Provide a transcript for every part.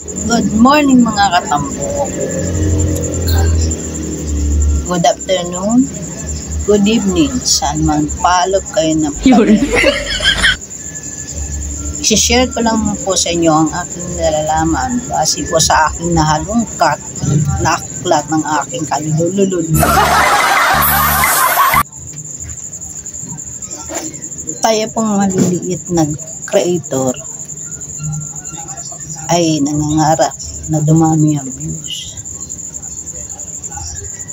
Good morning mga katambo. Good afternoon. Good evening. Saan man palog kayo ng I-share ko lang po sa inyo ang aking nalalaman base po sa aking nahalungkat na aklat ng aking kalululul. Tayo pong maliliit na creator ay nangangarap na dumami ang views.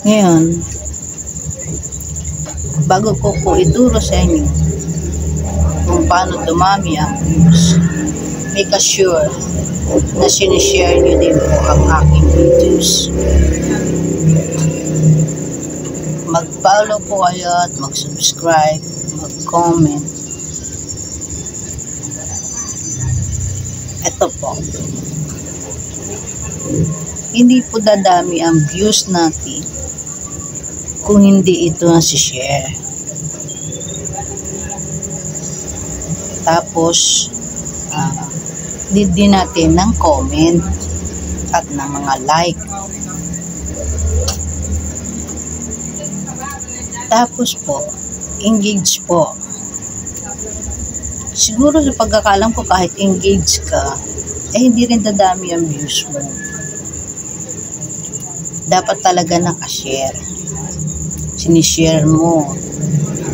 Ngayon, bago ko po ituro sa inyo kung paano dumami ang views, make sure na sinishare nyo din po ang aking videos. Mag-follow po kayo at mag-subscribe, mag-comment. Ito po, hindi po dadami ang views natin kung hindi ito nasi-share. Tapos din natin ng comment at ng mga like. Tapos po, engage po. Siguro sa pagkakalam ko kahit engage ka, hindi rin dadami ang views mo. Dapat talaga nakashare. Sinishare mo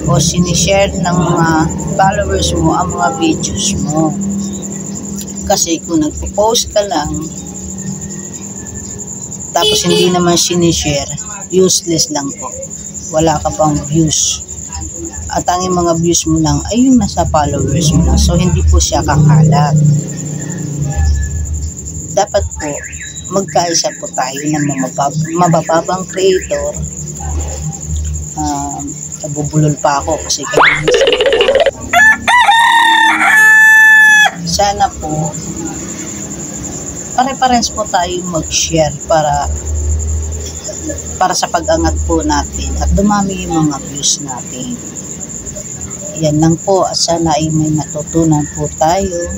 o sinishare ng mga followers mo ang mga videos mo. Kasi kung nagpo-post ka lang tapos hindi naman sinishare, useless lang po. Wala ka pang views. At ang mga views mo lang ay yung nasa followers mo lang. So hindi po siya kakalat. Dapat po magkaisa po tayo ng mabababang creator. Nabubulol pa ako kasi sana po pare-pares po tayo mag-share para sa pag-angat po natin at dumami yung mga views natin. Yan lang po at sana ay may natutunan po tayo.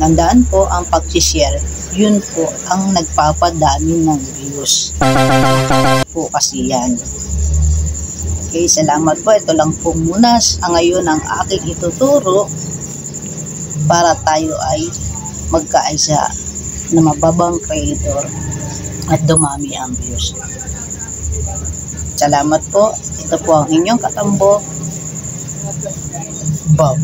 Nandaan po ang pag-share, yun po ang nagpapadami ng views po kasi yan. Okay, salamat po. Ito lang po muna ngayon ang aking ituturo para tayo ay magkaisa na mababang creator at dumami ang views. Salamat po. Ito po ang inyong katambo, Bob.